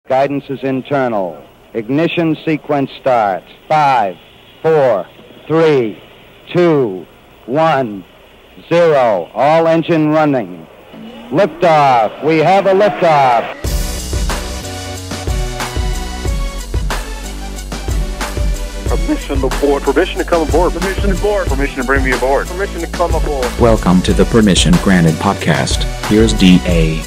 Guidance is internal. Ignition sequence starts. 5, 4, 3, 2, 1, 0. All engine running. Liftoff. We have a liftoff. Permission to board. Permission to come aboard. Permission to board. Permission to bring me aboard. Permission to come aboard. Welcome to the Permission Granted podcast. Here's DA.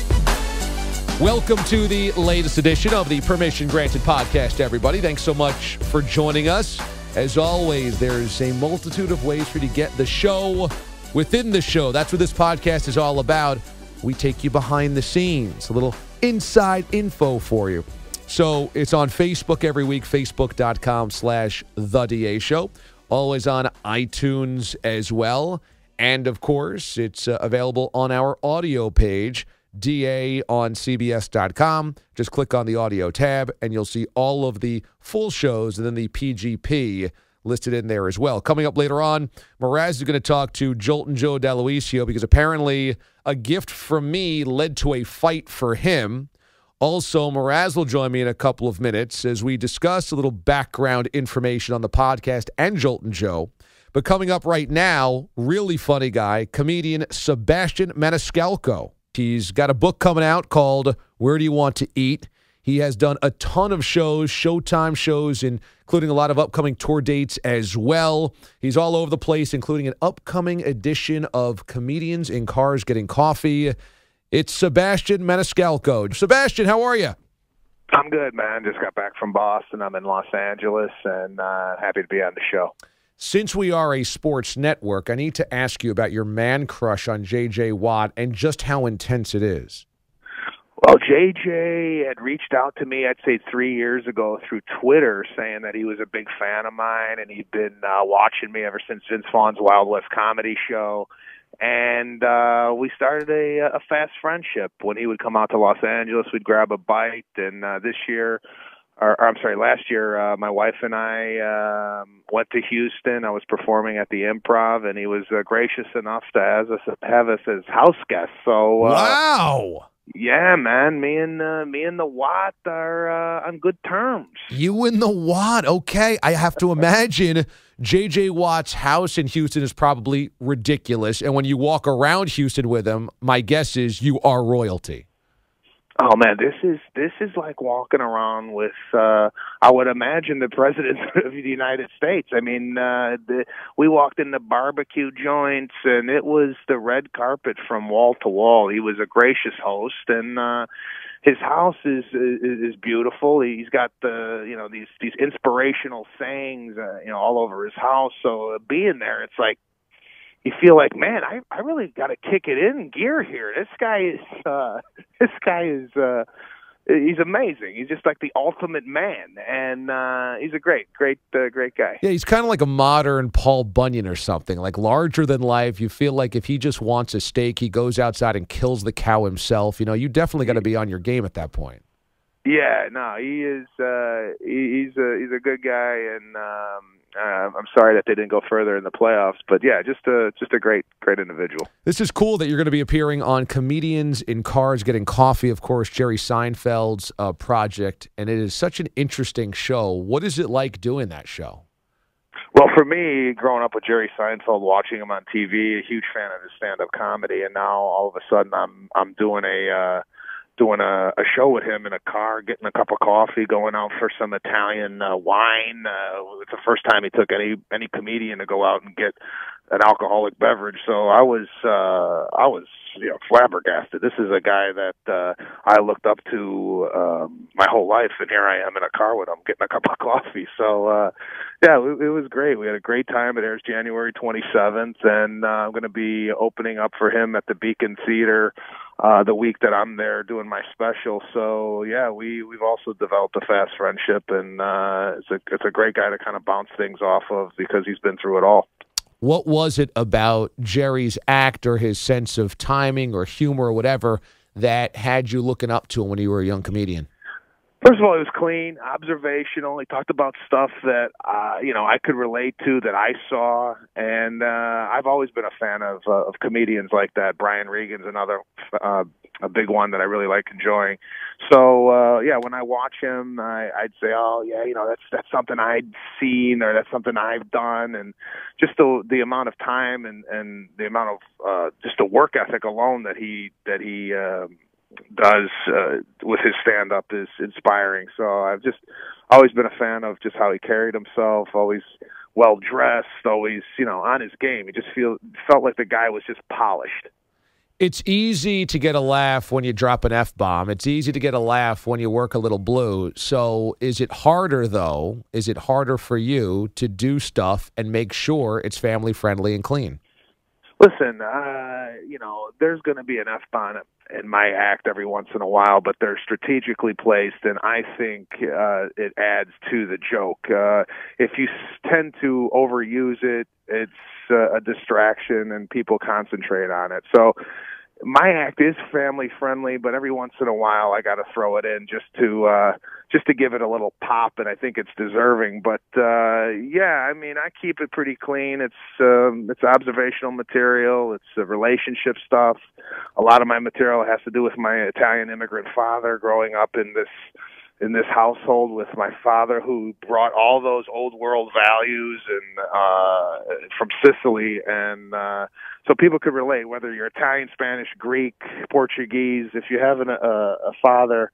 Welcome to the latest edition of the Permission Granted podcast, everybody. Thanks so much for joining us. As always, there's a multitude of ways for you to get the show within the show. That's what this podcast is all about. We take you behind the scenes, a little inside info for you. So it's on Facebook every week, facebook.com/The Show. Always on iTunes as well. And, of course, it's available on our audio page, DA on CBS.com. Just click on the audio tab, and you'll see all of the full shows and then the PGP listed in there as well. Coming up later on, Mraz is going to talk to Joltin' Joe D'Aloisio because apparently a gift from me led to a fight for him. Also, Mraz will join me in a couple of minutes as we discuss a little background information on the podcast and Joltin' Joe. But coming up right now, really funny guy, comedian Sebastien Maniscalco. He's got a book coming out called Where Do You Want to Eat? He has done a ton of shows, Showtime shows, including a lot of upcoming tour dates as well. He's all over the place, including an upcoming edition of Comedians in Cars Getting Coffee. It's Sebastien Maniscalco. Sebastien, how are you? I'm good, man. Just got back from Boston. I'm in Los Angeles, and happy to be on the show. Since we are a sports network, I need to ask you about your man crush on J.J. Watt and just how intense it is. Well, J.J. had reached out to me, I'd say 3 years ago through Twitter, saying that he was a big fan of mine, and he'd been watching me ever since Vince Vaughn's Wild West comedy show. And we started a fast friendship. When he would come out to Los Angeles, we'd grab a bite. And last year, my wife and I went to Houston. I was performing at the Improv, and he was gracious enough to have us as house guests. So, wow. Yeah, man. Me and the Watt are on good terms. You and the Watt. Okay. I have to imagine J.J. Watt's house in Houston is probably ridiculous. And when you walk around Houston with him, my guess is you are royalty. Oh man, this is like walking around with I would imagine the President of the United States. I mean, we walked in the barbecue joints, and it was the red carpet from wall to wall. He was a gracious host, and his house is beautiful. He's got these inspirational sayings all over his house. So being there, it's like you feel like, man, I really got to kick it in gear here. This guy is he's amazing. He's just like the ultimate man, and he's a great guy. Yeah, he's kind of like a modern Paul Bunyan or something, like larger than life. You feel like if he just wants a steak, he goes outside and kills the cow himself. You definitely got to be on your game at that point. Yeah, no, he is. He's a good guy, and I'm sorry that they didn't go further in the playoffs. But yeah, just a great individual. This is cool that you're going to be appearing on Comedians in Cars Getting Coffee, of course, Jerry Seinfeld's project, and it is such an interesting show. What is it like doing that show? Well, for me, growing up with Jerry Seinfeld, watching him on TV, a huge fan of his stand-up comedy, and now all of a sudden I'm doing a show with him in a car, getting a cup of coffee, going out for some Italian wine. It's the first time he took any comedian to go out and get an alcoholic beverage. So I was flabbergasted. This is a guy that I looked up to my whole life, and here I am in a car with him getting a cup of coffee. So it was great. We had a great time. It airs January 27th, and I'm going to be opening up for him at the Beacon Theater the week that I'm there doing my special. So yeah, we've also developed a fast friendship, and it's a great guy to kind of bounce things off of because he's been through it all. What was it about Jerry's act or his sense of timing or humor or whatever that had you looking up to him when you were a young comedian? First of all, it was clean, observational. He talked about stuff that I could relate to, that I saw, and I've always been a fan of comedians like that. Brian Regan's another a big one that I really like enjoying. So when I watch him, I'd say, oh yeah, that's something I'd seen, or that's something I've done, and just the amount of time and the amount of just the work ethic alone that he does with his stand-up is inspiring. So I've just always been a fan of just how he carried himself, always well-dressed, always, on his game. He just felt like the guy was just polished. It's easy to get a laugh when you drop an F-bomb. It's easy to get a laugh when you work a little blue. So is it harder, though? Is it harder for you to do stuff and make sure it's family-friendly and clean? Listen, there's going to be an F-bomb in my act every once in a while, but they're strategically placed, and I think it adds to the joke. If you tend to overuse it, it's a distraction, and people concentrate on it. So my act is family friendly, but every once in a while I got to throw it in just to give it a little pop, and I think it's deserving. But I keep it pretty clean. It's observational material. It's relationship stuff. A lot of my material has to do with my Italian immigrant father growing up in this household with my father, who brought all those old world values and from Sicily, and so people could relate, whether you're Italian, Spanish, Greek, Portuguese. If you have a father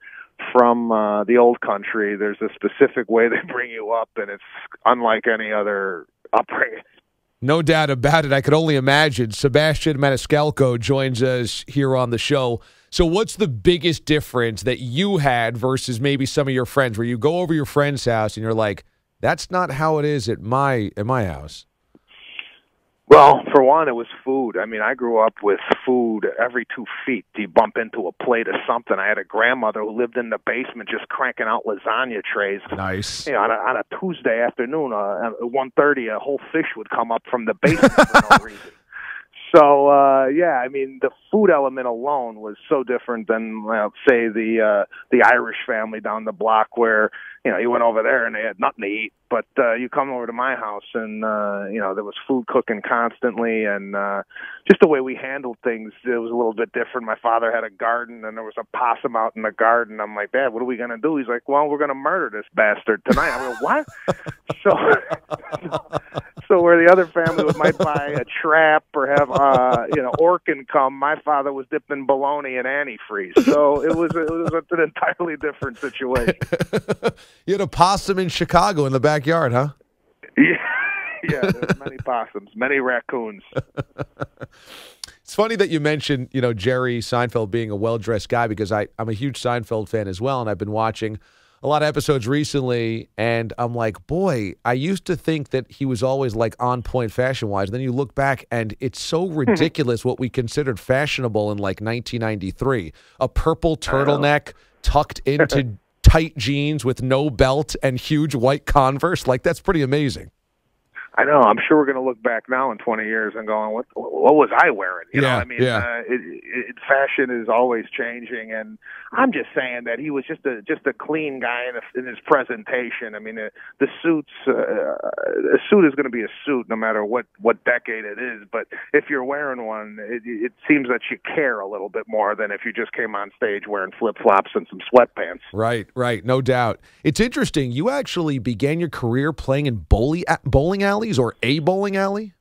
from the old country, there's a specific way they bring you up, and it's unlike any other upbringing. No doubt about it. I could only imagine. Sebastien Maniscalco joins us here on the show. So what's the biggest difference that you had versus maybe some of your friends, where you go over your friend's house and you're like, that's not how it is at my house? Well, for one, it was food. I mean, I grew up with food every 2 feet. You bump into a plate of something. I had a grandmother who lived in the basement just cranking out lasagna trays. Nice. On a Tuesday afternoon, at 1:30, a whole fish would come up from the basement for no reason. So, the food element alone was so different than, say, the Irish family down the block, where, you went over there and they had nothing to eat. But you come over to my house and, there was food cooking constantly, and just the way we handled things, it was a little bit different. My father had a garden, and there was a possum out in the garden. I'm like, Dad, what are we going to do? He's like, well, we're going to murder this bastard tonight. I'm like, what? So where the other family might buy a trap or have, Orkin come, my father was dipped in bologna and antifreeze. So it was an entirely different situation. You had a possum in Chicago in the backyard, huh? Yeah, there's many possums, many raccoons. It's funny that you mentioned, Jerry Seinfeld being a well-dressed guy, because I'm a huge Seinfeld fan as well, and I've been watching a lot of episodes recently, and I'm like, boy, I used to think that he was always like on point fashion-wise. Then you look back, and it's so ridiculous what we considered fashionable in like 1993. A purple turtleneck tucked into tight jeans with no belt and huge white Converse. Like, that's pretty amazing. I know. I'm sure we're going to look back now in 20 years and going, what was I wearing? Fashion is always changing, and I'm just saying that he was just a clean guy in his presentation. I mean, the suits, a suit is going to be a suit no matter what decade it is. But if you're wearing one, it seems that you care a little bit more than if you just came on stage wearing flip-flops and some sweatpants. Right. No doubt. It's interesting. You actually began your career playing in bowling alleys, or a bowling alley?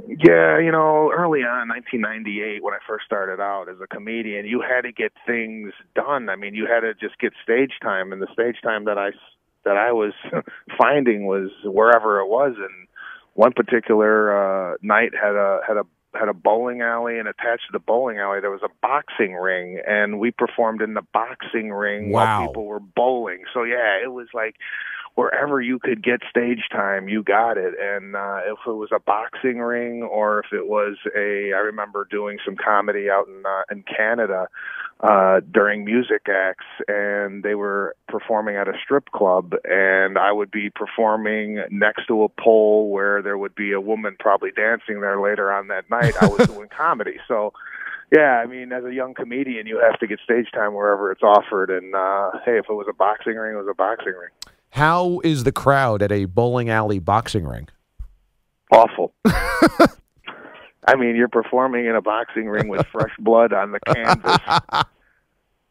Yeah, early on, 1998, when I first started out as a comedian, you had to get things done. I mean, you had to just get stage time, and the stage time that I was finding was wherever it was. And one particular night had a bowling alley, and attached to the bowling alley there was a boxing ring, and we performed in the boxing ring while people were bowling. So yeah, it was like wherever you could get stage time, you got it. And if it was a boxing ring, or if it was I remember doing some comedy out in Canada during music acts, and they were performing at a strip club, and I would be performing next to a pole where there would be a woman probably dancing there later on that night. I was doing comedy. So Yeah, I mean, as a young comedian, you have to get stage time wherever it's offered. And, hey, if it was a boxing ring, it was a boxing ring. How is the crowd at a bowling alley boxing ring? Awful. I mean, you're performing in a boxing ring with fresh blood on the canvas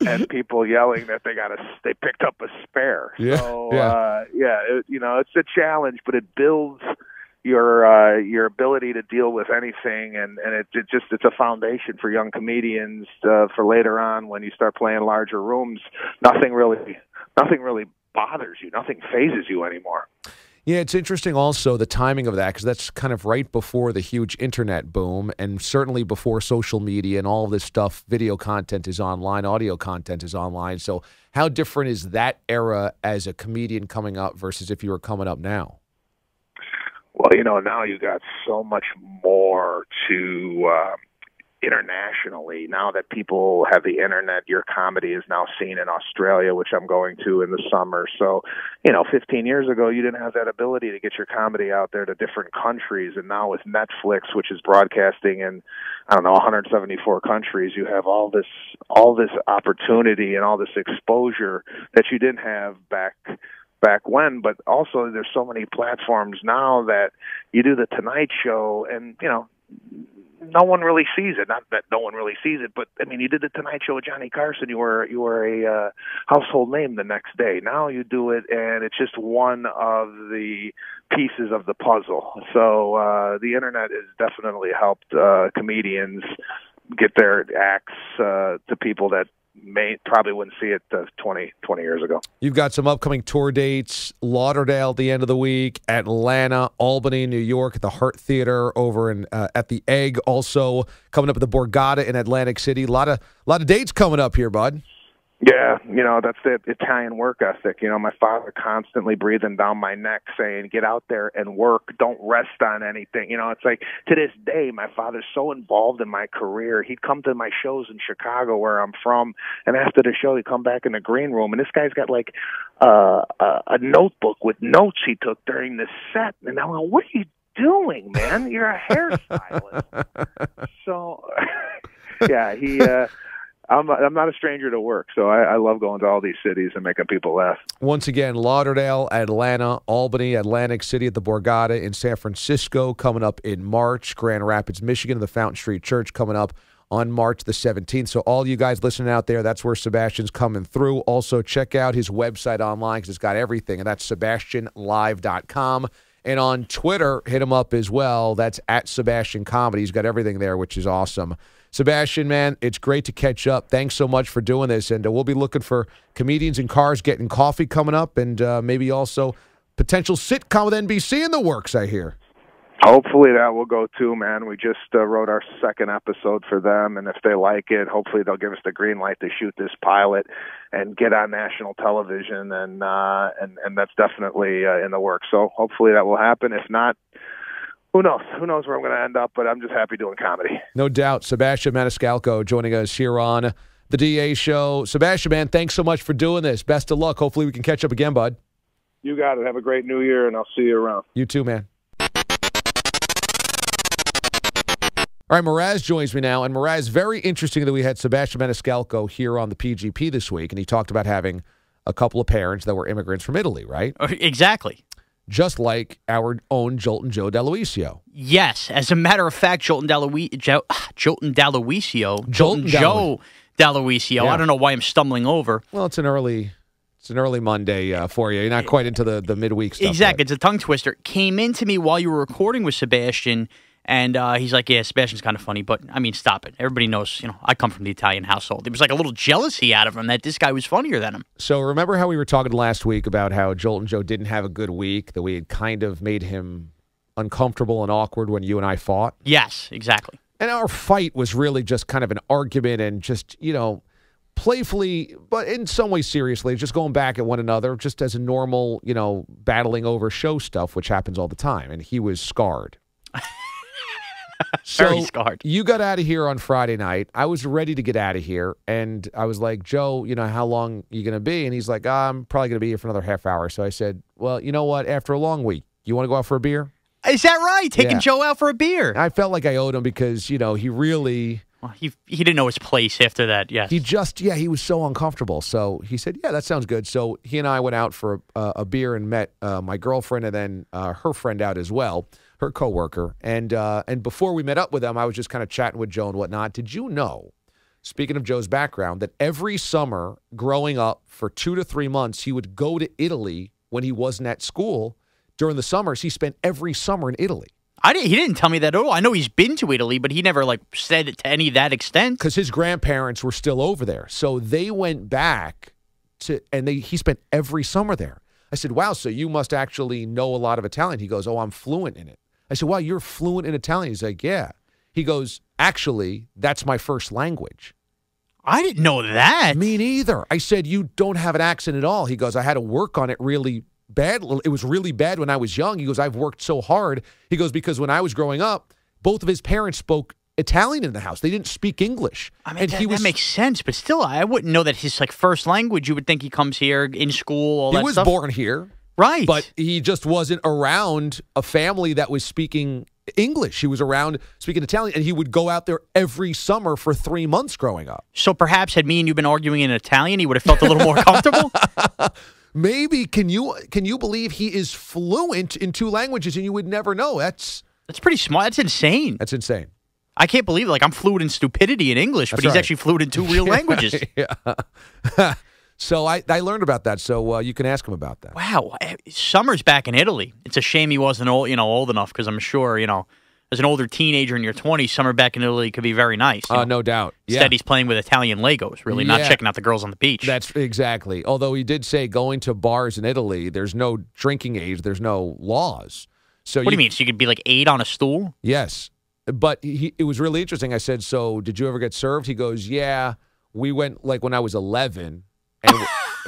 and people yelling that they picked up a spare. Yeah, So, yeah. it's a challenge, but it builds your ability to deal with anything, and it's a foundation for young comedians for later on when you start playing larger rooms. Nothing really bothers you. Nothing phases you anymore. Yeah, it's interesting also the timing of that, because that's kind of right before the huge internet boom, and certainly before social media and all of this stuff. Video content is online, audio content is online. So how different is that era as a comedian coming up versus if you were coming up now? Well, now you got so much more to internationally. Now that people have the internet, your comedy is now seen in Australia, which I'm going to in the summer. So, 15 years ago, you didn't have that ability to get your comedy out there to different countries. And now with Netflix, which is broadcasting in, 174 countries, you have all this opportunity and all this exposure that you didn't have back when. But also there's so many platforms now that you do the Tonight Show and, no one really sees it. Not that no one really sees it, but I mean, you did the Tonight Show with Johnny Carson. You were a household name the next day. Now you do it, and it's just one of the pieces of the puzzle. So the internet has definitely helped comedians get their acts to people that probably wouldn't see it 20 years ago. You've got some upcoming tour dates: Lauderdale at the end of the week, Atlanta, Albany, New York at the Hart Theater, over in at the Egg, also coming up at the Borgata in Atlantic City. A lot of dates coming up here, bud. Yeah, that's the Italian work ethic. My father constantly breathing down my neck saying, get out there and work. Don't rest on anything. It's like to this day, my father's so involved in my career. He'd come to my shows in Chicago where I'm from, and after the show, he'd come back in the green room, and this guy's got like a notebook with notes he took during the set. And I'm like, what are you doing, man? You're a hairstylist. So, yeah, I'm not a stranger to work, so I love going to all these cities and making people laugh. Once again, Lauderdale, Atlanta, Albany, Atlantic City at the Borgata in San Francisco coming up in March, Grand Rapids, Michigan, the Fountain Street Church coming up on March the 17th. So all you guys listening out there, that's where Sebastian's coming through. Also, check out his website online because it's got everything, and that's SebastianLive.com. And on Twitter, hit him up as well. That's at Sebastien Comedy. He's got everything there, which is awesome. Sebastian, man, it's great to catch up. Thanks so much for doing this. And we'll be looking for comedians in cars getting coffee coming up, and maybe also potential sitcom with NBC in the works, I hear. Hopefully that will go too, man. We just wrote our second episode for them, and if they like it, hopefully they'll give us the green light to shoot this pilot and get on national television, and that's definitely in the works. So hopefully that will happen. If not, who knows? Who knows where I'm going to end up, but I'm just happy doing comedy. No doubt. Sebastien Maniscalco joining us here on the DA Show. Sebastien, man, thanks so much for doing this. Best of luck. Hopefully we can catch up again, bud. You got it. Have a great new year, and I'll see you around. You too, man. All right, Mraz joins me now. And Mraz, very interesting that we had Sebastien Maniscalco here on the PGP this week, and he talked about having a couple of parents that were immigrants from Italy, right? Exactly. Just like our own Jolton Joe D'Aloisio. Yes. As a matter of fact, Jolton Joe D'Aloisio. Yeah. I don't know why I'm stumbling over. Well, it's an early Monday for you. You're not quite into the midweek stuff. Exactly. Yet. It's a tongue twister. Came into me while you were recording with Sebastien, and he's like, yeah, Sebastian's kind of funny, but, I mean, stop it. Everybody knows, I come from the Italian household. There was like a little jealousy out of him that this guy was funnier than him. So remember how we were talking last week about how Jolton Joe didn't have a good week, that we had kind of made him uncomfortable and awkward when you and I fought? Yes, exactly. And our fight was really just kind of an argument and just, playfully, but in some ways seriously, just going back at one another, just as a normal, battling over show stuff, which happens all the time. And he was scarred. Very scarred. You got out of here on Friday night. I was ready to get out of here. And I was like, Joe, how long are you going to be? And he's like, I'm probably going to be here for another half hour. So I said, well, you know what? After a long week, you want to go out for a beer? Is that right? Taking Joe out for a beer. I felt like I owed him because, he really Well, he didn't know his place after that. Yes. He was so uncomfortable. So he said, yeah, that sounds good. So he and I went out for a beer and met my girlfriend and then her friend out as well, her coworker. And before we met up with them, I was just kind of chatting with Joe and whatnot. Did you know, speaking of Joe's background, that every summer growing up for 2 to 3 months, he would go to Italy when he wasn't at school. During the summers, he spent every summer in Italy. He didn't tell me that at all. I know he's been to Italy, but he never said it to any of that extent. Because his grandparents were still over there. So they went back he spent every summer there. I said, wow, so you must actually know a lot of Italian. He goes, oh, I'm fluent in it. I said, wow, you're fluent in Italian? He's like, yeah. He goes, actually, that's my first language. I didn't know that. Me neither. I said, you don't have an accent at all. He goes, I had to work on it really bad. It was really bad when I was young. He goes, I've worked so hard. He goes, because when I was growing up, both of his parents spoke Italian in the house. They didn't speak English. I mean, that makes sense, but still, I wouldn't know that his first language. You would think he comes here in school, all that stuff. He was born here. Right. But he just wasn't around a family that was speaking English. He was around speaking Italian, and he would go out there every summer for 3 months growing up. So perhaps had me and you been arguing in Italian, he would have felt a little more comfortable? Maybe. Can you believe he is fluent in 2 languages and you would never know? That's pretty smart. That's insane. That's insane. I can't believe I'm fluent in stupidity in English, but he's actually fluent in 2 real languages. Yeah. So I learned about that. So you can ask him about that. Wow. Summer's back in Italy. It's a shame he wasn't old enough, because I'm sure, as an older teenager in your 20s, summer back in Italy could be very nice. No doubt. Yeah. Instead, he's playing with Italian Legos, really, not checking out the girls on the beach. That's exactly. Although he did say going to bars in Italy, there's no drinking age, there's no laws. So what do you mean? So you could be 8 on a stool? Yes. But it was really interesting. I said, so did you ever get served? He goes, yeah. We went when I was 11. And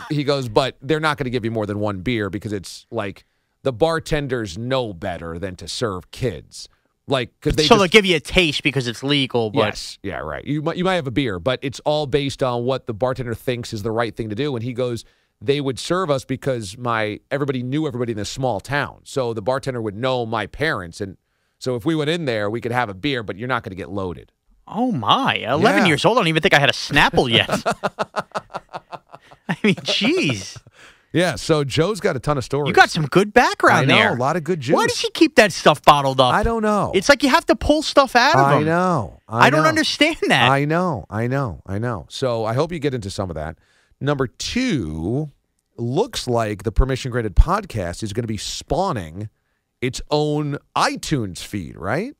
he goes, but they're not going to give you more than 1 beer because it's the bartenders know better than to serve kids. They'll give you a taste because it's legal. But yes, yeah, right. You might have a beer, but it's all based on what the bartender thinks is the right thing to do. And he goes, they would serve us because everybody knew everybody in this small town, so the bartender would know my parents, and so if we went in there, we could have a beer, but you're not going to get loaded. Oh my! 11 years old. I don't even think I had a Snapple yet. I mean, jeez. Yeah, so Joe's got a ton of stories. You got some good background there. I know, a lot of good juice. Why does he keep that stuff bottled up? I don't know. It's you have to pull stuff out of him. I know. I don't understand that. I know. So I hope you get into some of that. Number 2, looks like the Permission Granted podcast is going to be spawning its own iTunes feed, right?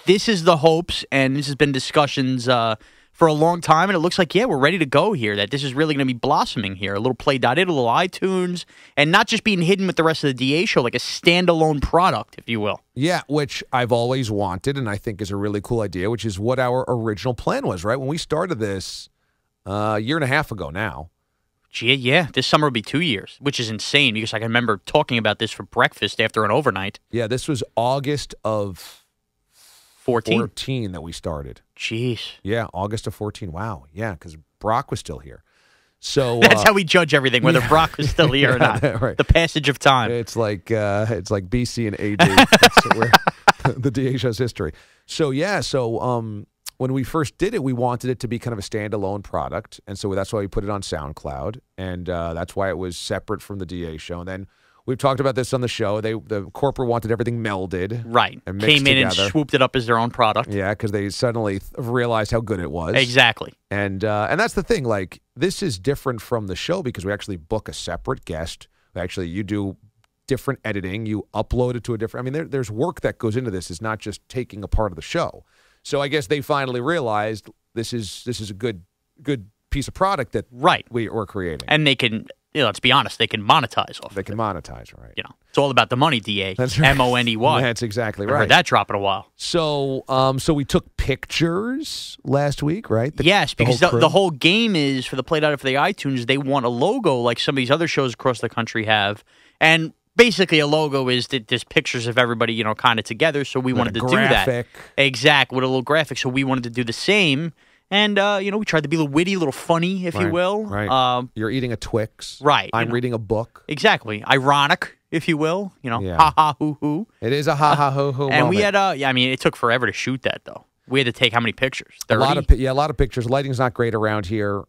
This is the hopes, and this has been discussions for a long time, and it looks like, we're ready to go here, that this is really going to be blossoming here. A little Play.it, a little iTunes, and not just being hidden with the rest of the DA show, like a standalone product, if you will. Yeah, which I've always wanted, and I think is a really cool idea, which is what our original plan was, right? When we started this a year and a half ago now. Gee, yeah, this summer will be 2 years, which is insane, because I can remember talking about this for breakfast after an overnight. Yeah, this was August of 14 that we started. Jeez. Yeah, August of 14. Wow. Yeah, because Brock was still here. So that's how we judge everything, whether Brock was still here or not. Right. The passage of time. It's like BC and AD. That's where the DA show's history. So when we first did it, we wanted it to be kind of a standalone product, and so that's why we put it on SoundCloud, and that's why it was separate from the DA show. And then we've talked about this on the show. The corporate wanted everything melded, right? And mixed came in together. And swooped it up as their own product. Yeah, because they suddenly realized how good it was. Exactly. And that's the thing. This is different from the show because we actually book a separate guest. Actually, you do different editing. You upload it to a different. I mean, there's work that goes into this. It's not just taking a part of the show. So I guess they finally realized this is a good piece of product that we're creating. And they can, let's be honest, they can monetize off. They can monetize, right? It's all about the money, DA. That's right. Money. That's exactly right. I heard that drop in a while. So we took pictures last week, right? Yes, because the whole game is for the Play.it for the iTunes. They want a logo like some of these other shows across the country have, and basically, a logo is that there's pictures of everybody, kind of together. So we wanted to do that. Exactly, with a little graphic. So we wanted to do the same. And, we tried to be a little witty, a little funny, if you will. Right. You're eating a Twix. Right. I'm reading a book. Exactly. Ironic, if you will. Ha ha hoo hoo. It is a ha ha hoo hoo And moment. we had, it took forever to shoot that, though. We had to take how many pictures? 30? A lot of pictures. Lighting's not great around here.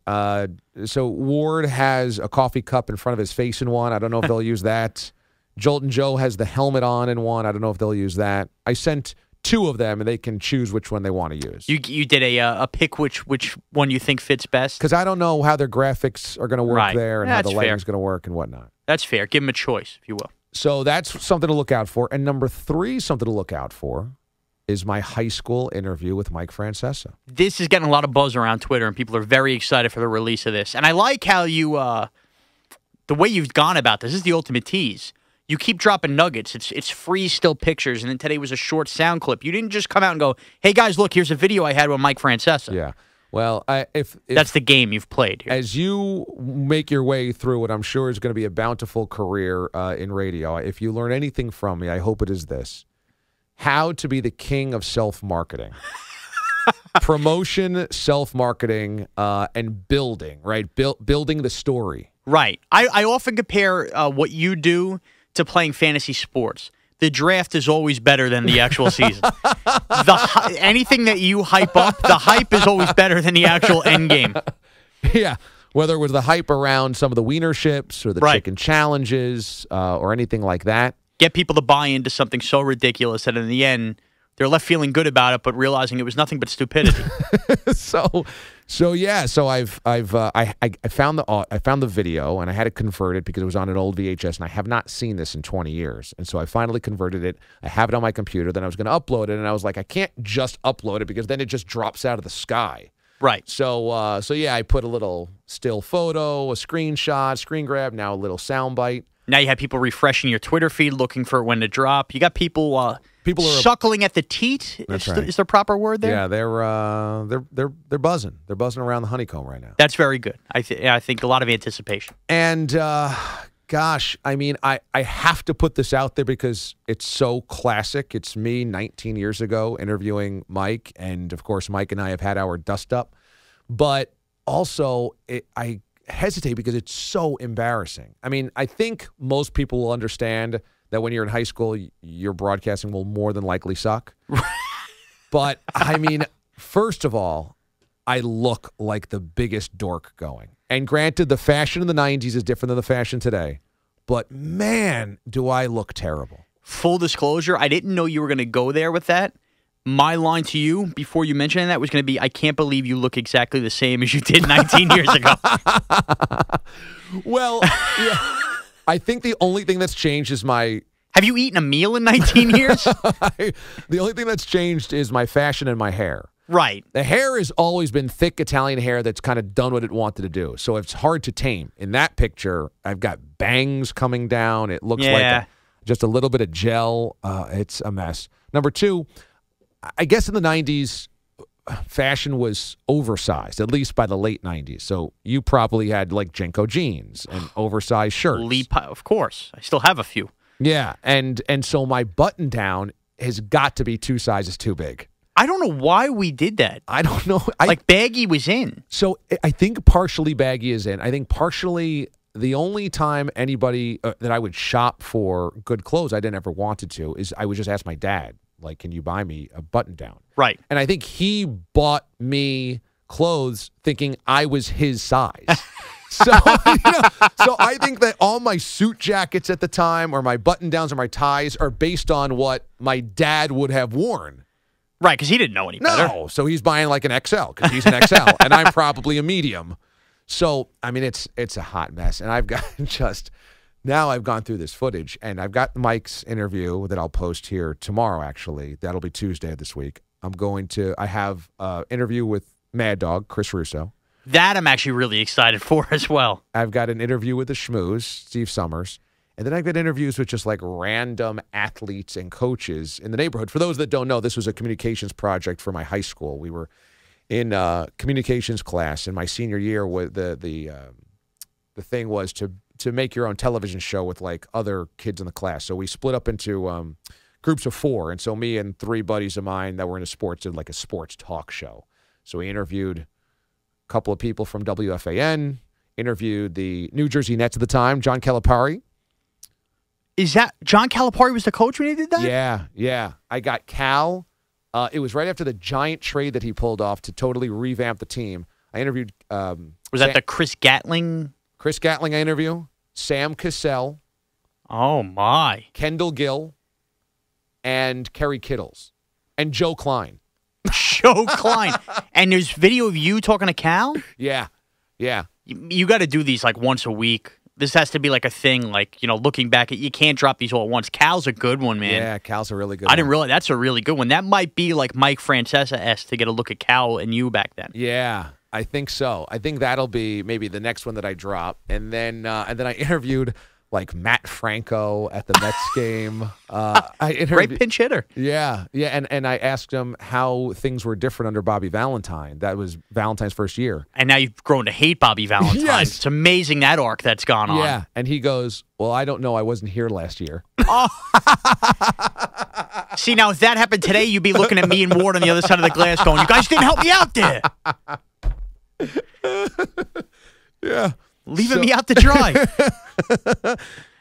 So Ward has a coffee cup in front of his face in one. I don't know if they'll use that. Jolton Joe has the helmet on in one. I don't know if they'll use that. I sent 2 of them, and they can choose which one they want to use. You did a pick which one you think fits best? Because I don't know how their graphics are going to work there and how the lighting's going to work and whatnot. That's fair. Give them a choice, if you will. So that's something to look out for. And number 3, something to look out for, is my high school interview with Mike Framcesa. This is getting a lot of buzz around Twitter, and people are very excited for the release of this. And I like how you, the way you've gone about this. This is the ultimate tease. You keep dropping nuggets. It's free still pictures, and then today was a short sound clip. You didn't just come out and go, "Hey guys, look, here's a video I had with Mike Framcesa." Yeah. Well, if that's the game you've played here. As you make your way through what I'm sure is going to be a bountiful career in radio, if you learn anything from me, I hope it is this: how to be the king of self-marketing. Promotion, self-marketing, and building, right? Building the story. Right. I often compare what you do to playing fantasy sports. The draft is always better than the actual season. Anything that you hype up, the hype is always better than the actual end game. Yeah. Whether it was the hype around some of the wienerships or the chicken challenges or anything like that. Get people to buy into something so ridiculous that in the end, they're left feeling good about it, but realizing it was nothing but stupidity. So I found the video, and I had to convert it because it was on an old VHS, and I have not seen this in 20 years. And so I finally converted it. I have it on my computer. Then I was going to upload it, and I was like, I can't just upload it because then it just drops out of the sky. Right. So I put a little still photo, a screenshot, screen grab, now a little soundbite. Now you have people refreshing your Twitter feed, looking for when to drop. You got people are suckling at the teat. That's right. Is there a proper word there? Yeah, they're buzzing. They're buzzing around the honeycomb right now. That's very good. I think a lot of anticipation. And gosh, I mean, I have to put this out there because it's so classic. It's me 19 years ago interviewing Mike, and of course, Mike and I have had our dust up. But also, I hesitate because it's so embarrassing. I mean, I think most people will understand that when you're in high school, your broadcasting will more than likely suck. But, I mean, first of all, I look like the biggest dork going. And granted, the fashion in the 90s is different than the fashion today. But, man, do I look terrible. Full disclosure, I didn't know you were going to go there with that. My line to you before you mentioned that was going to be, I can't believe you look exactly the same as you did 19 years ago. Well, yeah, I think the only thing that's changed is my... Have you eaten a meal in 19 years? The only thing that's changed is my fashion and my hair. Right. The hair has always been thick Italian hair that's kind of done what it wanted to do. So it's hard to tame. In that picture, I've got bangs coming down. It looks like just a little bit of gel. It's a mess. Number 2, I guess in the 90s, fashion was oversized, at least by the late 90s. So you probably had like Jenko jeans and oversized shirts. Of course. I still have a few. Yeah, and so my button down has got to be 2 sizes too big. I don't know why we did that. I don't know. Like baggy was in. So I think partially baggy is in. I think partially the only time anybody that I would shop for good clothes I didn't ever wanted to is I would just ask my dad, like, can you buy me a button down? Right. And I think he bought me clothes thinking I was his size. So I think that all my suit jackets at the time or my button downs or my ties are based on what my dad would have worn. Right, because he didn't know any better. No, so he's buying like an XL because he's an XL and I'm probably a medium. So, I mean, it's a hot mess. And I've got now I've gone through this footage and I've got Mike's interview that I'll post here tomorrow, actually. That'll be Tuesday of this week. I have an interview with Mad Dog, Chris Russo. That I'm actually really excited for as well. I've got an interview with the Schmooze, Steve Summers. And then I've got interviews with just like random athletes and coaches in the neighborhood. For those that don't know, this was a communications project for my high school. We were in communications class in my senior year. The thing was to make your own television show with like other kids in the class. So we split up into groups of 4. And so me and 3 buddies of mine that were into sports did like a sports talk show. So we interviewed a couple of people from WFAN, interviewed the New Jersey Nets at the time, John Calipari. Is that John Calipari was the coach when he did that? Yeah. I got Cal, It was right after the giant trade that he pulled off to totally revamp the team. I interviewed. Was that the Chris Gatling? Chris Gatling, I interview. Sam Cassell. Oh, my. Kendall Gill. And Kerry Kittles. And Joe Klein. Joe Klein. And there's video of you talking to Cal? Yeah. Yeah. You got to do these like once a week. This has to be like a thing, like, looking back at, you can't drop these all at once. Cal's a good one, man. Yeah, Cal's a really good I one. didn't realize that's a really good one. That might be like Mike Francesa-esque to get a look at Cal and you back then. Yeah, I think so. I think that'll be maybe the next one that I drop. And then I interviewed like Matt Franco at the Mets game. Great pinch hitter. Yeah, and I asked him how things were different under Bobby Valentine. That was Valentine's first year. And now you've grown to hate Bobby Valentine. Yes. It's amazing that arc that's gone on. Yeah, and he goes, well, I don't know. I wasn't here last year. Oh. See, now if that happened today, you'd be looking at me and Ward on the other side of the glass going, you guys didn't help me out there. Yeah. Leaving me out to dry.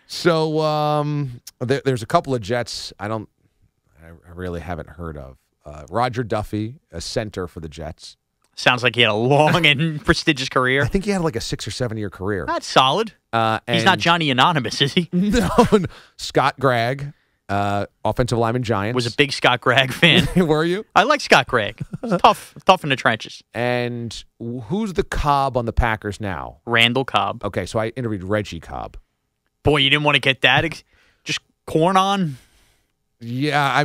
So there's a couple of Jets I really haven't heard of. Roger Duffy, a center for the Jets. Sounds like he had a long and prestigious career. I think he had like a 6 or 7 year career. That's solid. He's not Johnny Anonymous, is he? No. Scott Gregg, offensive lineman Giants. Was a big Scott Gregg fan. Were you? I like Scott Gregg. He's tough in the trenches. And who's the Cobb on the Packers now? Randall Cobb. Okay, so I interviewed Reggie Cobb. Boy, you didn't want to get that? Just corn on? Yeah,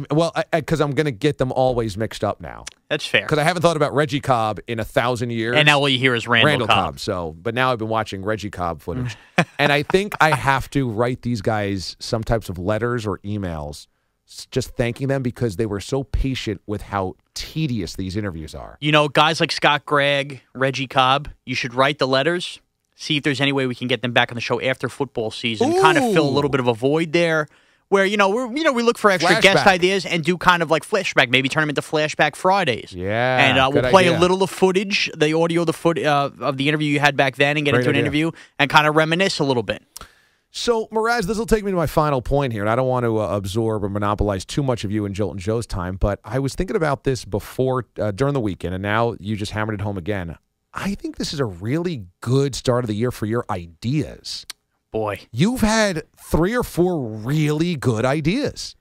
because I'm going to get them always mixed up now. That's fair. Because I haven't thought about Reggie Cobb in 1,000 years. And now all you hear is Randall Cobb. So, but now I've been watching Reggie Cobb footage. And I think I have to write these guys some types of letters or emails just thanking them because they were so patient with how tedious these interviews are. Guys like Scott Gregg, Reggie Cobb, you should write the letters, see if there's any way we can get them back on the show after football season, kind of fill a little bit of a void there. Where, we look for extra guest ideas and do kind of like flashback, maybe turn them into Flashback Fridays. Yeah. And we'll play a little of footage, the audio of the interview you had back then and get into an interview and kind of reminisce a little bit. So, Mraz, this will take me to my final point here, and I don't want to absorb or monopolize too much of you and Jolt and Joe's time, but I was thinking about this before, during the weekend, and now you just hammered it home again. I think this is a really good start of the year for your ideas. Boy. You've had 3 or 4 really good ideas.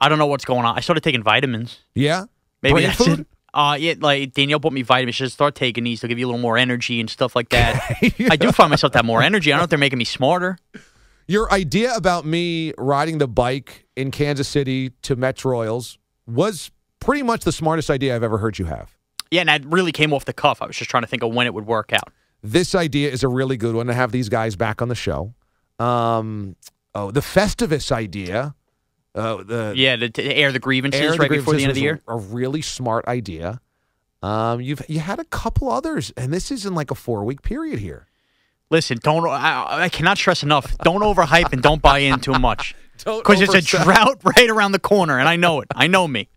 I don't know what's going on. I started taking vitamins. Yeah? Maybe Brain that's food? it. Yeah, like Danielle bought me vitamins. Just start taking these. They'll give you a little more energy and stuff like that. Yeah. I do find myself to have more energy. I don't know if they're making me smarter. Your idea about me riding the bike in Kansas City to Mets Royals was pretty much the smartest idea I've ever heard you have. Yeah, and that really came off the cuff. I was just trying to think of when it would work out. This idea is a really good one to have these guys back on the show. The Festivus idea. To air the grievances right before the end of the year. A really smart idea. You had a couple others, and this is in like a 4-week period here. Listen, I cannot stress enough. Don't overhype and don't buy in too much. Because it's a drought right around the corner, and I know it. I know me.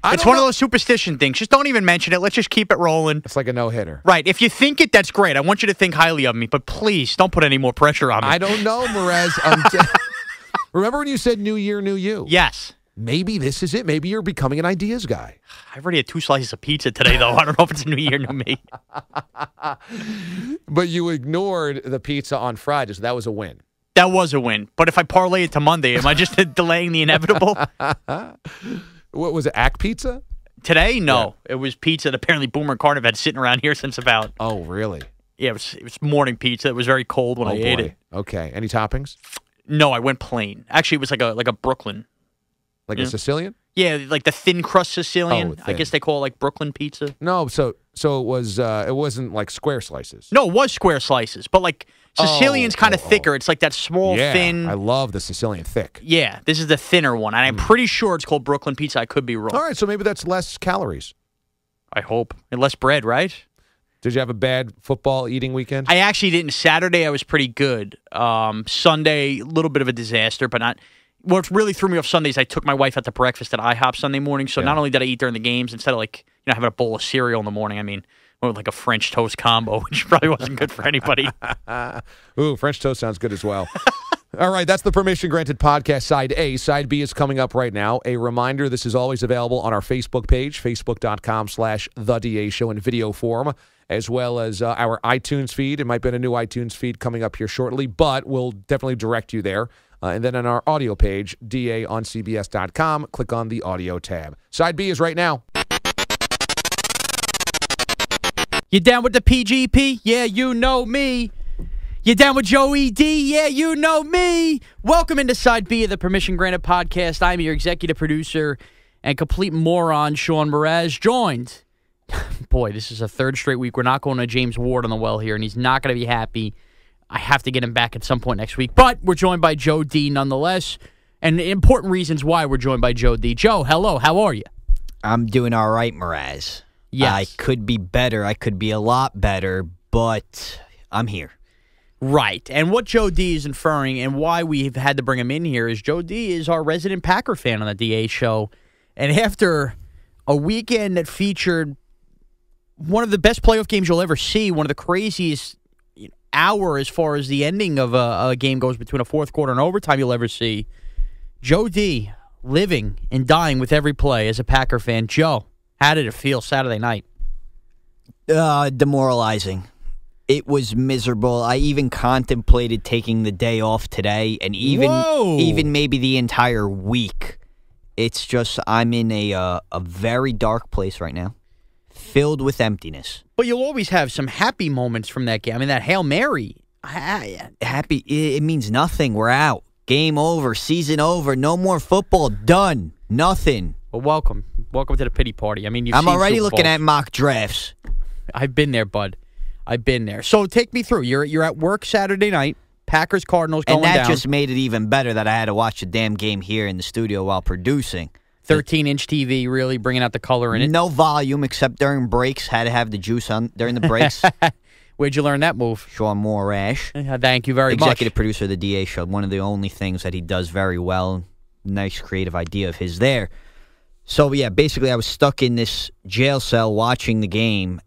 It's one of those superstition things. Just don't even mention it. Let's just keep it rolling. It's like a no-hitter. Right. If you think it, that's great. I want you to think highly of me, but please don't put any more pressure on me. I don't know, Mraz. Remember when you said new year, new you? Yes. Maybe this is it. Maybe you're becoming an ideas guy. I've already had 2 slices of pizza today, though. I don't know if it's a new year, new me. But you ignored the pizza on Friday, so that was a win. That was a win. But if I parlay it to Monday, am I just delaying the inevitable? What was it, Ack Pizza? Today? No. Yeah. It was pizza that apparently Boomer and Carter have had sitting around here since about... Oh, really? Yeah, it was morning pizza. It was very cold when I ate it. Okay. Any toppings? No, I went plain. Actually, it was like a Brooklyn. Like a Sicilian? Yeah, like the thin crust Sicilian. Oh, I guess they call it like Brooklyn pizza. No, so it was. It wasn't like square slices. No, it was square slices, but like Sicilian's kind of thicker. It's like that small, thin. I love the Sicilian thick. Yeah, this is the thinner one, and I'm pretty sure it's called Brooklyn pizza. I could be wrong. All right, so maybe that's less calories. I hope, and less bread, right? Did you have a bad football eating weekend? I actually didn't. Saturday I was pretty good. Sunday, a little bit of a disaster, but not. What really threw me off Sundays, I took my wife out to breakfast at IHOP Sunday morning. So not only did I eat during the games, instead of like having a bowl of cereal in the morning, I mean, went with like a French toast combo, which probably wasn't good for anybody. Ooh, French toast sounds good as well. All right, that's the Permission Granted podcast, Side A. Side B is coming up right now. A reminder, this is always available on our Facebook page, facebook.com/The DA Show in video form, as well as our iTunes feed. It might be a new iTunes feed coming up here shortly, but we'll definitely direct you there. And then on our audio page, DAOnCBS.com, click on the audio tab. Side B is right now. You down with the PGP? Yeah, you know me. You down with Joey D? Yeah, you know me. Welcome into Side B of the Permission Granted podcast. I'm your executive producer and complete moron, Sean Mraz, joined. Boy, this is a third straight week. We're not going to James Ward on the well here, and he's not going to be happy. I have to get him back at some point next week. But we're joined by Joe D nonetheless, and important reasons why we're joined by Joe D. Joe, hello. How are you? I'm doing all right, Mraz. Yes. I could be better. I could be a lot better, but I'm here. Right. And what Joe D is inferring and why we've had to bring him in here is Joe D is our resident Packer fan on the DA show. And after a weekend that featured one of the best playoff games you'll ever see, one of the craziest hour as far as the ending of a game goes between a fourth quarter and overtime you'll ever see, Joe D living and dying with every play as a Packer fan. Joe, how did it feel Saturday night? Demoralizing. It was miserable. I even contemplated taking the day off today and even maybe the entire week. It's just I'm in a very dark place right now, filled with emptiness. But you'll always have some happy moments from that game. I mean, that Hail Mary. Happy, it means nothing. We're out. Game over. Season over. No more football. Done. Nothing. Well, welcome. Welcome to the pity party. I mean, I'm already looking at mock drafts. I've been there, bud. I've been there. So take me through. You're at work Saturday night. Packers, Cardinals going down. And that just made it even better that I had to watch the damn game here in the studio while producing. 13-inch TV, really bringing out the color in it. No volume except during breaks. Had to have the juice on during the breaks. Where'd you learn that move? Sean Morash. Thank you very much. Executive producer of the DA Show. One of the only things that he does very well. Nice creative idea of his there. So, yeah, basically I was stuck in this jail cell watching the game.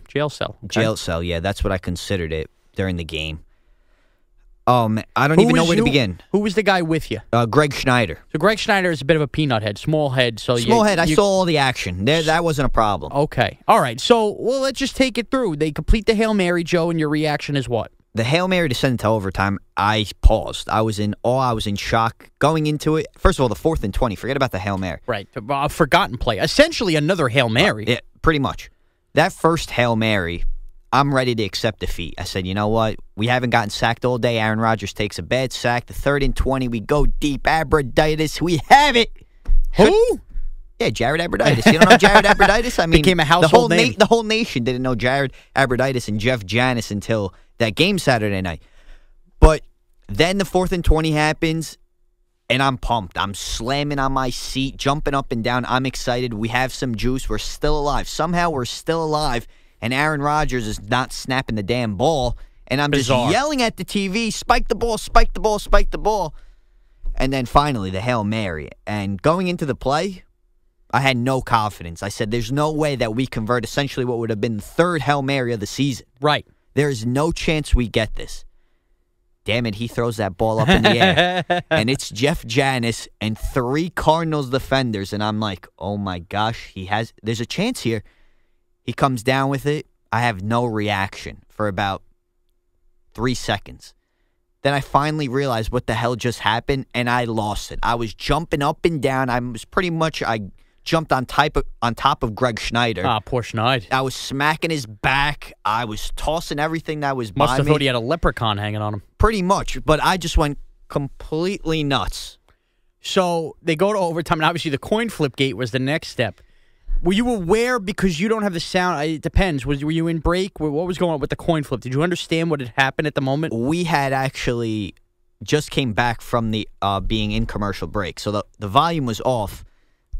Jail cell. Okay. Jail cell, yeah. That's what I considered it during the game. Man, I don't even know where to begin. Who was the guy with you? Greg Schneider. So Greg Schneider is a bit of a peanut head, small head. So small head. I saw all the action. That wasn't a problem. Okay. All right. So, let's just take it through. They complete the Hail Mary, Joe, and your reaction is what? The Hail Mary descended to overtime. I paused. I was in awe. I was in shock going into it. First of all, the 4th and 20. Forget about the Hail Mary. Right. A forgotten play. Essentially another Hail Mary. Yeah, pretty much. That first Hail Mary, I'm ready to accept defeat. I said, you know what? We haven't gotten sacked all day. Aaron Rodgers takes a bad sack. The 3rd and 20, we go deep. Abraditis, we have it. Who? Yeah, Jared Abraditis. You don't know Jared Abraditis? I mean, became a household name. The whole nation didn't know Jared Abraditis and Jeff Janis until that game Saturday night. But then the 4th and 20 happens, and I'm pumped. I'm slamming on my seat, jumping up and down. I'm excited. We have some juice. We're still alive. Somehow we're still alive, and Aaron Rodgers is not snapping the damn ball. And I'm just yelling at the TV, spike the ball, spike the ball, spike the ball. And then finally the Hail Mary. And going into the play, I had no confidence. I said, there's no way that we convert essentially what would have been the 3rd Hail Mary of the season. Right. There is no chance we get this. Damn it, he throws that ball up in the air. And it's Jeff Janis and 3 Cardinals defenders. And I'm like, oh my gosh, there's a chance here. He comes down with it. I have no reaction for about 3 seconds. Then I finally realized what the hell just happened, and I lost it. I was jumping up and down. I jumped on top of Greg Schneider. Ah, poor Schneider. I was smacking his back. I was tossing everything that was by me. Must have thought he had a leprechaun hanging on him. Pretty much, but I just went completely nuts. So they go to overtime, and obviously the coin flip gate was the next step. Were you aware, because you don't have the sound, it depends, were you in break? What was going on with the coin flip? Did you understand what had happened at the moment? We had actually just came back from the being in commercial break, so the volume was off.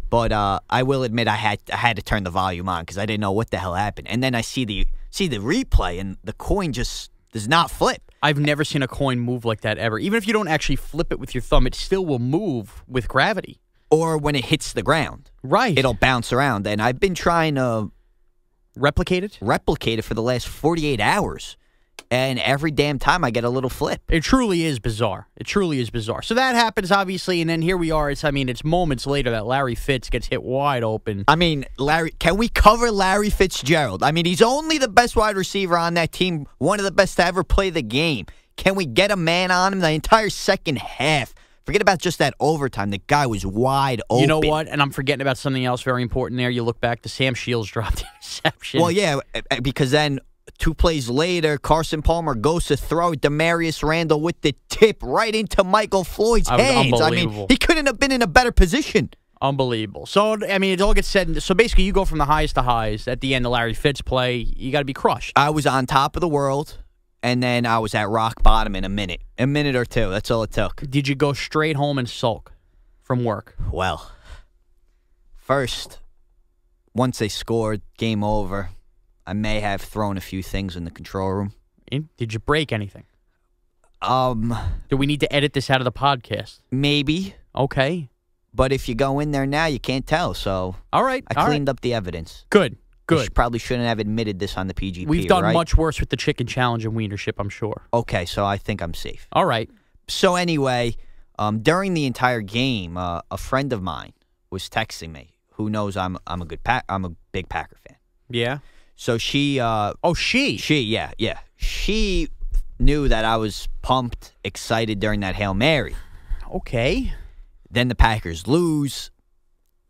But I will admit I had to turn the volume on because I didn't know what the hell happened. And then I see the replay, and the coin just does not flip. I've never seen a coin move like that ever. Even if you don't actually flip it with your thumb, it still will move with gravity. Or when it hits the ground. Right. It'll bounce around. And I've been trying to replicate it for the last 48 hours. And every damn time I get a little flip. It truly is bizarre. It truly is bizarre. So that happens, obviously, and then here we are. It's moments later that Larry Fitz gets hit wide open. I mean, can we cover Larry Fitzgerald? I mean, he's only the best wide receiver on that team, one of the best to ever play the game. Can we get a man on him the entire second half? Forget about just that overtime. The guy was wide open. You know what? And I'm forgetting about something else very important there. You look back, the Sam Shields dropped interception. Well, yeah, because then 2 plays later, Carson Palmer goes to throw Demarius Randall with the tip right into Michael Floyd's hands. I mean, he couldn't have been in a better position. Unbelievable. So, I mean, it all gets said. So, basically, you go from the highest to highs. At the end of Larry Fitz play, you got to be crushed. I was on top of the world, and then I was at rock bottom in a minute or two. That's all it took. Did you go straight home and sulk from work? Well, first, once they scored, game over. I may have thrown a few things in the control room. Did you break anything? Do we need to edit this out of the podcast? Maybe. Okay. But if you go in there now, you can't tell. So all right, I cleaned up the evidence. Good. Probably shouldn't have admitted this on the PGP. We've done right? much worse with the chicken challenge and wienership, I'm sure. Okay, so I think I'm safe. All right. So anyway, during the entire game, a friend of mine was texting me, who knows I'm a big Packer fan. Yeah. So she She knew that I was pumped, excited during that Hail Mary. Okay. Then the Packers lose,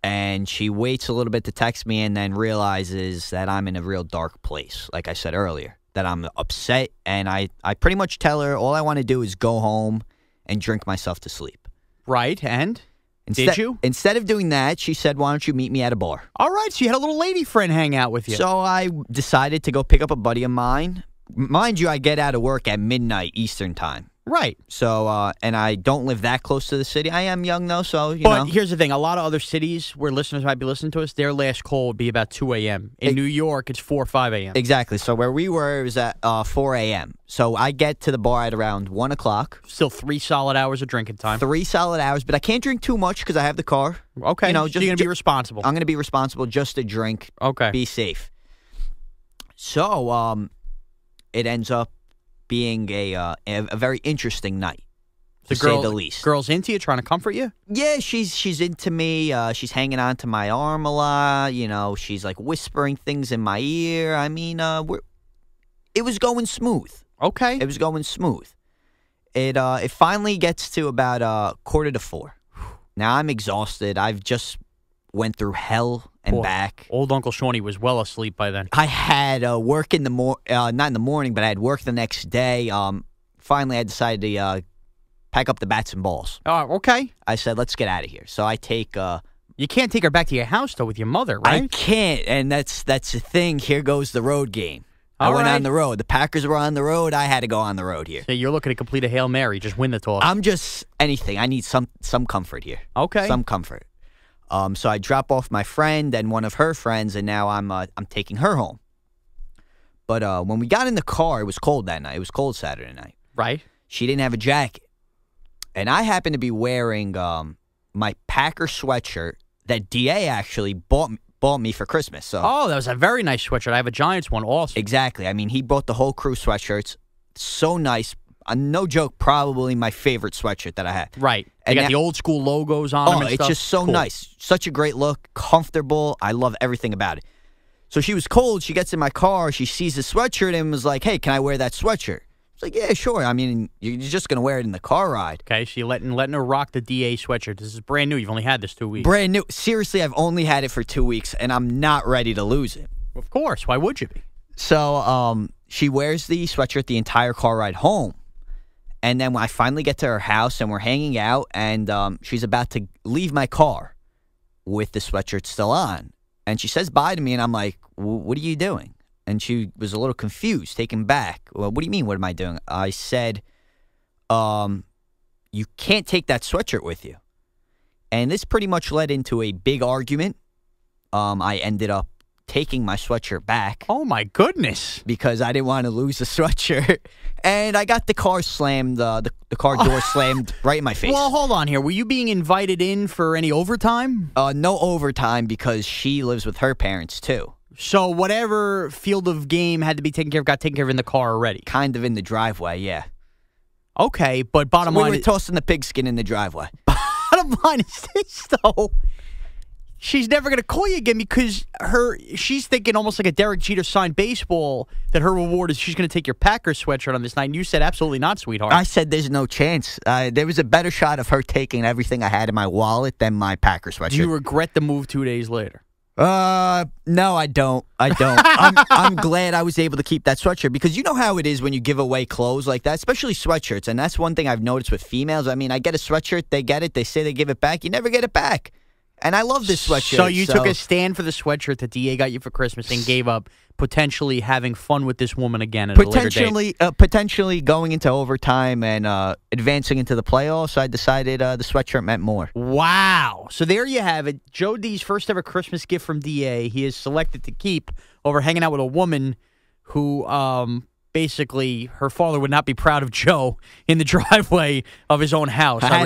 and she waits a little bit to text me and then realizes that I'm in a real dark place, like I said earlier, that I'm upset, and I pretty much tell her all I want to do is go home and drink myself to sleep. Right, and? Did you? Instead of doing that, she said, why don't you meet me at a bar? All right, so you had a little lady friend hang out with you. So I decided to go pick up a buddy of mine. Mind you, I get out of work at midnight Eastern time. Right. So, and I don't live that close to the city. I am young, though, so, you know. But here's the thing. A lot of other cities where listeners might be listening to us, their last call would be about 2 a.m. In New York, it's 4 or 5 a.m. Exactly. So where we were, it was at 4 a.m. So I get to the bar at around 1 o'clock. Still 3 solid hours of drinking time. 3 solid hours, but I can't drink too much because I have the car. Okay. So you're going to be responsible. I'm going to be responsible just to drink. Okay. Be safe. So it ends up being a very interesting night. To say the least. Girl's into you, trying to comfort you? Yeah, she's into me. She's hanging on to my arm a lot. You know, she's like whispering things in my ear. I mean, it was going smooth. Okay. It was going smooth. It finally gets to about 3:45. Now I'm exhausted. I've just went through hell and back. Old Uncle Shawnee was well asleep by then. I had work in the not in the morning, but I had work the next day. Finally, I decided to pack up the bats and balls. Oh, okay. I said, let's get out of here. So I take... you can't take her back to your house, though, with your mother, right? I can't, and that's the thing. Here goes the road game. I went on the road. The Packers were on the road. I had to go on the road here. So you're looking to complete a Hail Mary, just win the toss. I'm just anything. I need some comfort here. Okay. Some comfort. So I drop off my friend and one of her friends, and now I'm taking her home. But when we got in the car, it was cold that night. It was cold Saturday night. Right. She didn't have a jacket. And I happened to be wearing my Packer sweatshirt that DA actually bought me for Christmas. So that was a very nice sweatshirt. I have a Giants one also. Exactly. I mean, he bought the whole crew sweatshirts. So nice. No joke, probably my favorite sweatshirt that I had. Right. They got the old school logos on them and it's stuff. just so cool. nice. Such a great look. Comfortable. I love everything about it. So she was cold. She gets in my car. She sees the sweatshirt and was like, hey, can I wear that sweatshirt? It's like, yeah, sure. I mean, you're just going to wear it in the car ride. Okay, so you're letting her rock the DA sweatshirt. This is brand new. You've only had this 2 weeks. Brand new. Seriously, I've only had it for 2 weeks, and I'm not ready to lose it. Of course. Why would you be? So she wears the sweatshirt the entire car ride home. And then when I finally get to her house, and we're hanging out, and she's about to leave my car with the sweatshirt still on. And she says bye to me, and I'm like, what are you doing? And she was a little confused, taken back. Well, what do you mean, what am I doing? I said, you can't take that sweatshirt with you. And this pretty much led into a big argument. I ended up taking my sweatshirt back. Oh, my goodness. Because I didn't want to lose the sweatshirt. And I got the car slammed, the car door slammed right in my face. Well, hold on here. Were you being invited in for any overtime? No overtime because she lives with her parents, too. So whatever field of game had to be taken care of got taken care of in the car already. Kind of in the driveway, yeah. Okay, but bottom We line were tossing the pigskin in the driveway. bottom line is this, though. She's never going to call you again because she's thinking almost like a Derek Jeter signed baseball that her reward is she's going to take your Packers sweatshirt on this night. And you said absolutely not, sweetheart. I said there's no chance. There was a better shot of her taking everything I had in my wallet than my Packers sweatshirt. Do you regret the move 2 days later? No, I don't. I'm glad I was able to keep that sweatshirt because you know how it is when you give away clothes like that, especially sweatshirts. And that's one thing I've noticed with females. I mean, I get a sweatshirt, they get it, they say they give it back. You never get it back. And I love this sweatshirt. So you took a stand for the sweatshirt that DA got you for Christmas and gave up potentially having fun with this woman again at a later date. Potentially going into overtime and advancing into the playoffs, I decided the sweatshirt meant more. Wow. So there you have it. Joe D's first ever Christmas gift from DA. He is selected to keep over hanging out with a woman who basically her father would not be proud of Joe in the driveway of his own house. I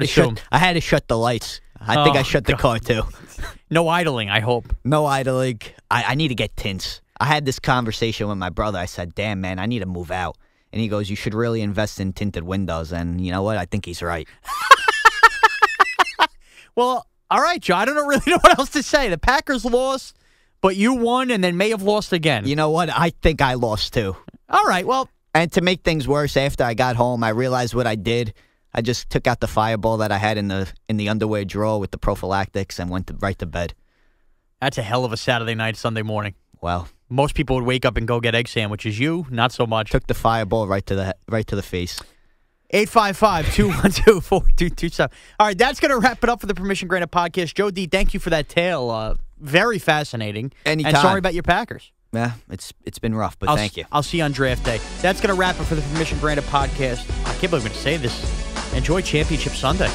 had to shut the lights. I think I shut the car, too. No idling, I hope. No idling. I need to get tints. I had this conversation with my brother. I said, damn, man, I need to move out. And he goes, you should really invest in tinted windows. And you know what? I think he's right. Well, all right, Joe. I don't really know what else to say. The Packers lost, but you won and then may have lost again. You know what? I think I lost, too. All right, well. And to make things worse, after I got home, I realized what I did. I just took out the fireball that I had in the underwear drawer with the prophylactics and went right to bed. That's a hell of a Saturday night, Sunday morning. Well, most people would wake up and go get egg sandwiches. You, not so much. Took the fireball right to the face. 855-212-4227. All right, that's going to wrap it up for the Permission Granted podcast. Joe D, thank you for that tale. Very fascinating. Anytime. And sorry about your Packers. Yeah, it's been rough, but thank you. I'll see you on draft day. That's going to wrap it for the Permission Granted podcast. I can't believe I'm going to say this. Enjoy Championship Sunday.